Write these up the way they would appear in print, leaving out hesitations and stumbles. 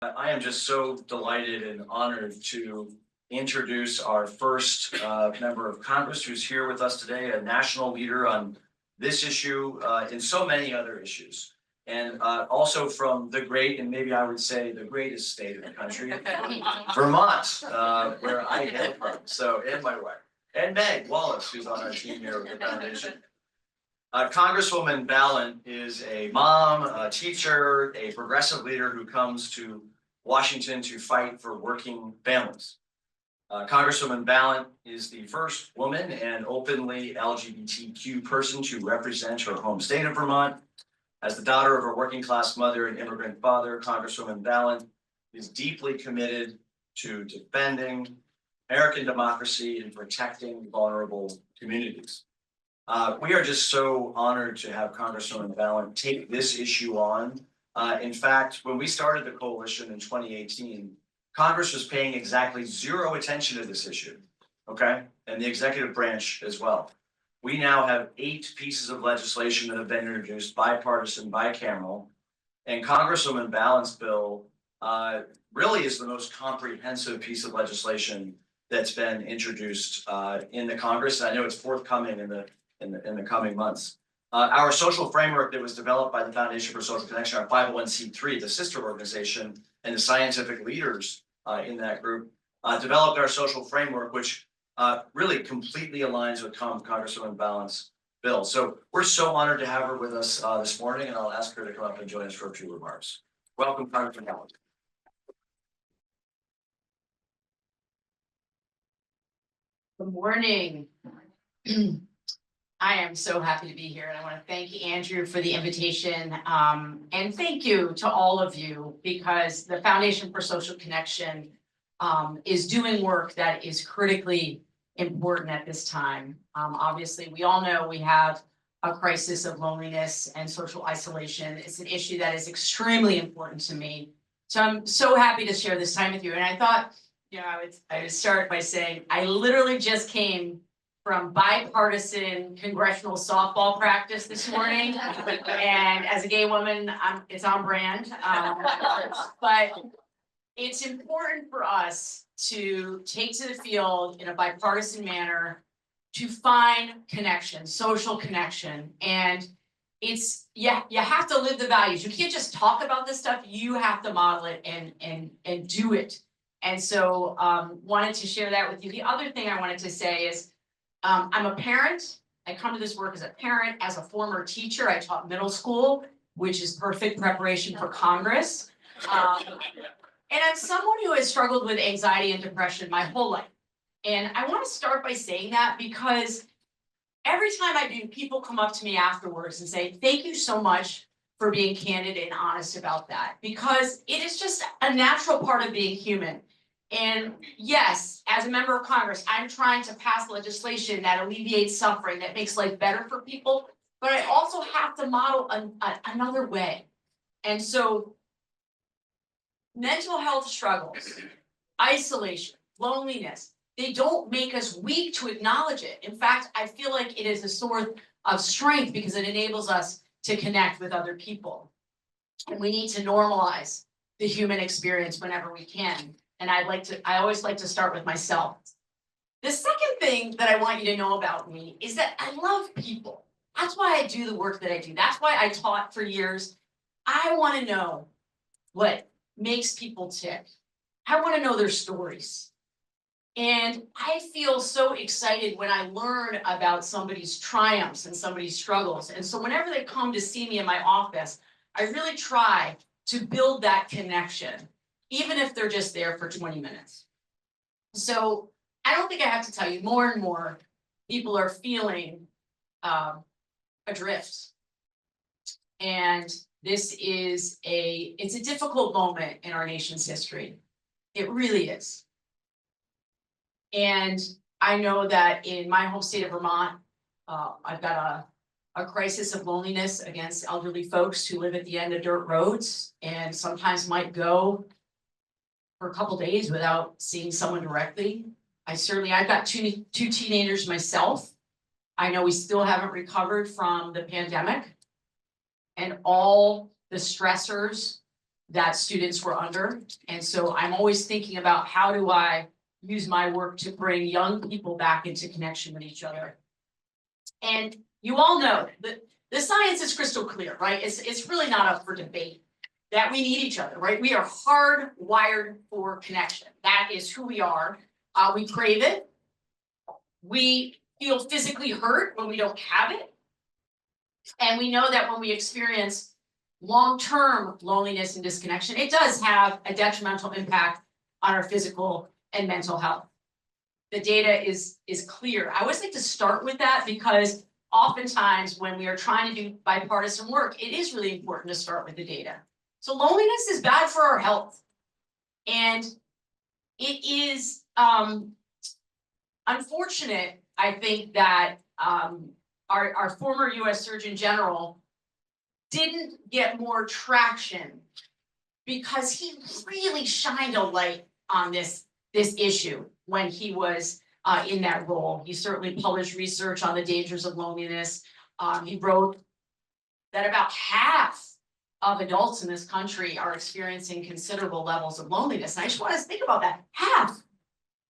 I am just so delighted and honored to introduce our first member of Congress who's here with us today, a national leader on this issue and so many other issues. And also from the great, and maybe I would say the greatest state of the country, Vermont, where I hail from. So, and my wife, and Meg Wallace, who's on our team here with the foundation. Congresswoman Balint is a mom, a teacher, a progressive leader who comes to Washington to fight for working families. Congresswoman Balint is the first woman and openly LGBTQ person to represent her home state of Vermont. As the daughter of a working class mother and immigrant father, Congresswoman Balint is deeply committed to defending American democracy and protecting vulnerable communities. We are just so honored to have Congresswoman Balint take this issue on. In fact, when we started the coalition in 2018, Congress was paying exactly zero attention to this issue, okay? And the executive branch as well. We now have 8 pieces of legislation that have been introduced, bipartisan, bicameral, and Congresswoman Balint's bill really is the most comprehensive piece of legislation that's been introduced in the Congress. I know it's forthcoming in the coming months. Our social framework that was developed by the Foundation for Social Connection, our 501c3, the sister organization, and the scientific leaders in that group, developed our social framework, which really completely aligns with Congresswoman Balint's bill. So we're so honored to have her with us this morning, and I'll ask her to come up and join us for a few remarks. Welcome, Congresswoman Balint. Good morning. I am so happy to be here, and I want to thank Andrew for the invitation. And thank you to all of you, because the Foundation for Social Connection is doing work that is critically important at this time. Obviously, we all know we have a crisis of loneliness and social isolation. It's an issue that is extremely important to me. So I'm so happy to share this time with you. And I thought, I would start by saying I literally just came from bipartisan congressional softball practice this morning. And as a gay woman, it's on brand. But it's important for us to take to the field in a bipartisan manner to find connection, social connection. And it's, you have to live the values. You can't just talk about this stuff, you have to model it and do it. And so wanted to share that with you. The other thing I wanted to say is, I'm a parent. I come to this work as a parent, as a former teacher. I taught middle school, which is perfect preparation for Congress. And I'm someone who has struggled with anxiety and depression my whole life. And I want to start by saying that because every time I do, people come up to me afterwards and say, thank you so much for being candid and honest about that, because it is just a natural part of being human. And yes, as a member of Congress, I'm trying to pass legislation that alleviates suffering, that makes life better for people, but I also have to model another way. And so mental health struggles, isolation, loneliness, they don't make us weak to acknowledge it. In fact, I feel like it is a source of strength because it enables us to connect with other people. And we need to normalize the human experience whenever we can. And I always like to start with myself. The second thing that I want you to know about me is that I love people. That's why I do the work that I do. That's why I taught for years. I want to know what makes people tick. I want to know their stories. And I feel so excited when I learn about somebody's triumphs and somebody's struggles. And so whenever they come to see me in my office, I really try to build that connection, even if they're just there for 20 minutes. So I don't think I have to tell you, more and more people are feeling adrift. And this is it's a difficult moment in our nation's history. It really is. And I know that in my home state of Vermont, I've got a crisis of loneliness against elderly folks who live at the end of dirt roads and sometimes might go for a couple days without seeing someone directly. I've got two teenagers myself. I know we still haven't recovered from the pandemic and all the stressors that students were under. And so I'm always thinking about how do I use my work to bring young people back into connection with each other. And you all know that the science is crystal clear, right? It's really not up for debate that we need each other, right? We are hardwired for connection. That is who we are. We crave it. We feel physically hurt when we don't have it. And we know that when we experience long-term loneliness and disconnection, it does have a detrimental impact on our physical and mental health. The data is clear. I always like to start with that because oftentimes when we are trying to do bipartisan work, it is really important to start with the data. So loneliness is bad for our health. And it is unfortunate, I think, that our former US Surgeon General didn't get more traction because he really shined a light on this issue when he was in that role. He certainly published research on the dangers of loneliness. He wrote that about half of adults in this country are experiencing considerable levels of loneliness. And I just want us to think about that. Half.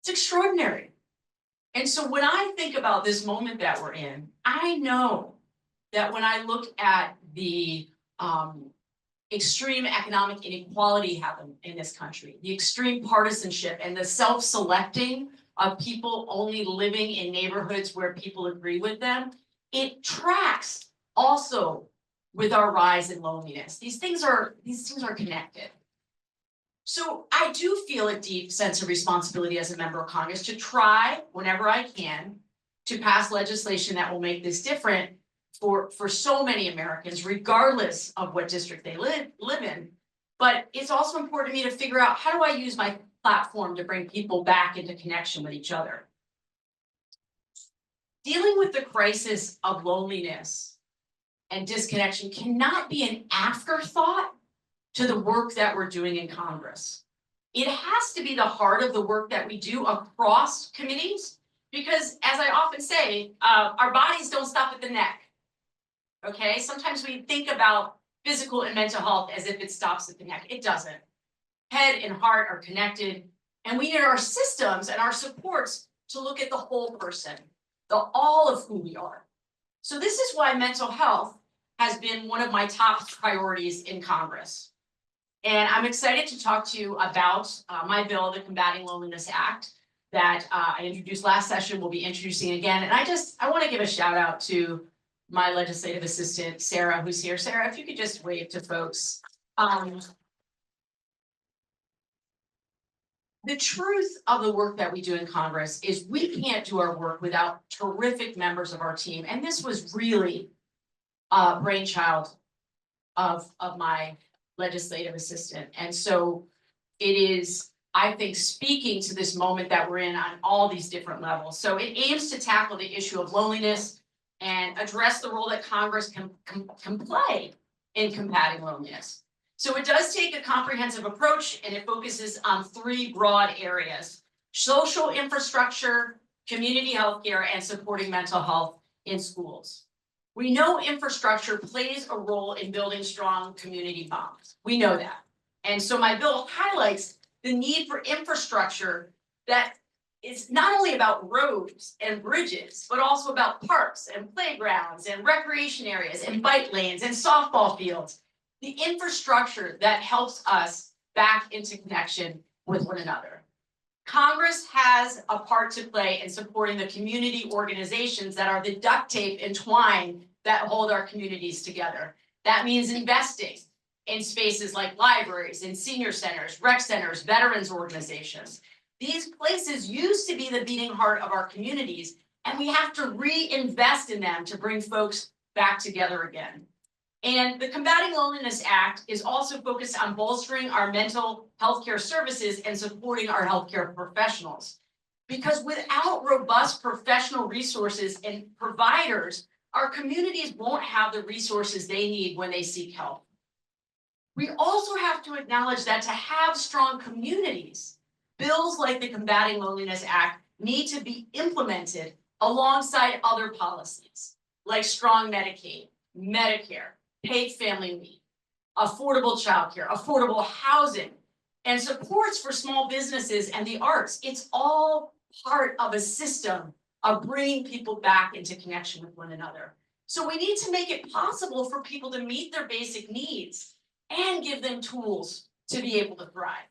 It's extraordinary. And so when I think about this moment that we're in, I know that when I look at the extreme economic inequality happen in this country, the extreme partisanship and the self-selecting of people only living in neighborhoods where people agree with them, it tracks also with our rise in loneliness. These things are connected. So I do feel a deep sense of responsibility as a member of Congress to try, whenever I can, to pass legislation that will make this different for so many Americans, regardless of what district they live in. But it's also important to me to figure out, how do I use my platform to bring people back into connection with each other? Dealing with the crisis of loneliness and disconnection cannot be an afterthought to the work that we're doing in Congress. It has to be the heart of the work that we do across committees, because as I often say, our bodies don't stop at the neck. Okay, sometimes we think about physical and mental health as if it stops at the neck. It doesn't. Head and heart are connected, and we need our systems and our supports to look at the whole person, all of who we are. So this is why mental health has been one of my top priorities in Congress. And I'm excited to talk to you about my bill, the Combating Loneliness Act, that I introduced last session, will be introducing again. And I want to give a shout out to my legislative assistant, Sarah, who's here. Sarah, if you could just wave to folks. The truth of the work that we do in Congress is we can't do our work without terrific members of our team. And this was really a brainchild of my legislative assistant. And so it is, I think, speaking to this moment that we're in on all these different levels. So it aims to tackle the issue of loneliness and address the role that Congress can play in combating loneliness. So it does take a comprehensive approach, and it focuses on three broad areas: social infrastructure, community healthcare, and supporting mental health in schools. We know infrastructure plays a role in building strong community bonds. We know that. And so my bill highlights the need for infrastructure that is not only about roads and bridges, but also about parks and playgrounds and recreation areas and bike lanes and softball fields. The infrastructure that helps us back into connection with one another. Congress has a part to play in supporting the community organizations that are the duct tape and twine that hold our communities together. That means investing in spaces like libraries and senior centers, rec centers, veterans organizations. These places used to be the beating heart of our communities, and we have to reinvest in them to bring folks back together again. And the Combating Loneliness Act is also focused on bolstering our mental health care services and supporting our healthcare professionals. Because without robust professional resources and providers, our communities won't have the resources they need when they seek help. We also have to acknowledge that to have strong communities, bills like the Combating Loneliness Act need to be implemented alongside other policies, like strong Medicaid, Medicare, paid family leave, affordable childcare, affordable housing, and supports for small businesses and the arts. It's all part of a system of bringing people back into connection with one another. So we need to make it possible for people to meet their basic needs and give them tools to be able to thrive.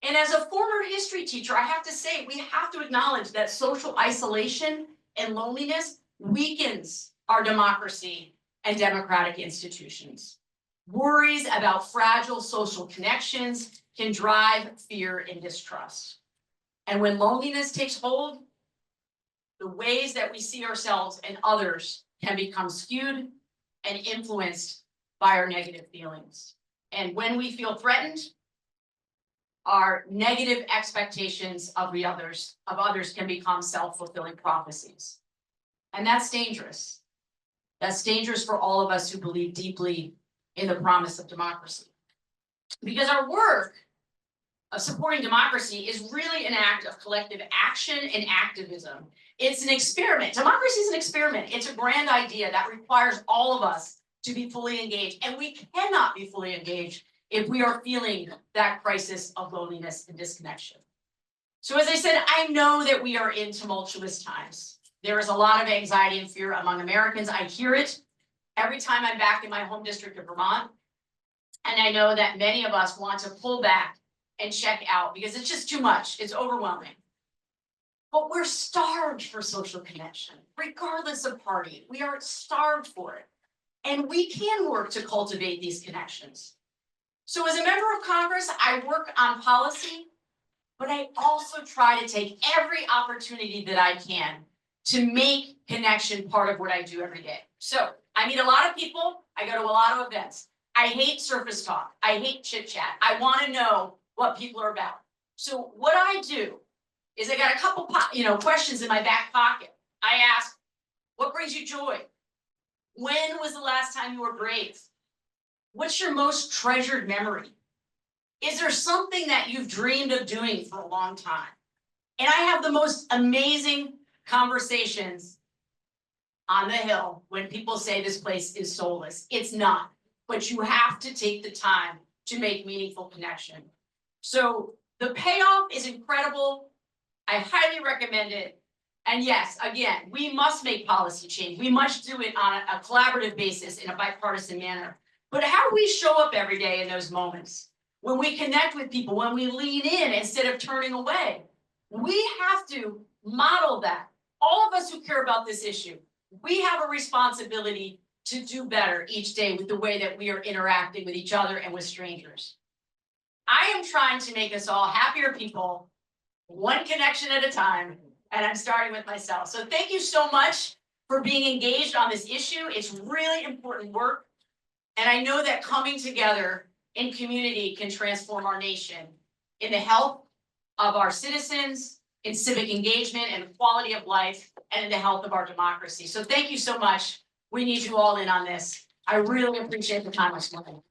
And as a former history teacher, I have to say, we have to acknowledge that social isolation and loneliness weakens our democracy and democratic institutions. Worries about fragile social connections can drive fear and distrust. And when loneliness takes hold, the ways that we see ourselves and others can become skewed and influenced by our negative feelings. And when we feel threatened, our negative expectations of others can become self-fulfilling prophecies. And that's dangerous. That's dangerous for all of us who believe deeply in the promise of democracy. Because our work of supporting democracy is really an act of collective action and activism. It's an experiment. Democracy is an experiment. It's a grand idea that requires all of us to be fully engaged. And we cannot be fully engaged if we are feeling that crisis of loneliness and disconnection. So as I said, I know that we are in tumultuous times. There is a lot of anxiety and fear among Americans. I hear it every time I'm back in my home district of Vermont. And I know that many of us want to pull back and check out because it's just too much. It's overwhelming. But we're starved for social connection, regardless of party. We are starved for it. And we can work to cultivate these connections. So as a member of Congress, I work on policy, but I also try to take every opportunity that I can to make connection part of what I do every day. So I meet a lot of people. I go to a lot of events. I hate surface talk. I hate chit chat. I want to know what people are about. So what I do is I got a couple questions in my back pocket. I ask, what brings you joy? When was the last time you were brave? What's your most treasured memory? Is there something that you've dreamed of doing for a long time? And I have the most amazing conversations on the Hill when people say this place is soulless. It's not, but you have to take the time to make meaningful connection. So the payoff is incredible. I highly recommend it. And yes, again, we must make policy change. We must do it on a collaborative basis in a bipartisan manner. But how do we show up every day in those moments? When we connect with people, when we lean in instead of turning away, we have to model that. All of us who care about this issue, we have a responsibility to do better each day with the way that we are interacting with each other and with strangers. I am trying to make us all happier people, one connection at a time, and I'm starting with myself. So thank you so much for being engaged on this issue. It's really important work. And I know that coming together in community can transform our nation in the health of our citizens, in civic engagement and quality of life, and in the health of our democracy. So thank you so much. We need you all in on this. I really appreciate the time this morning.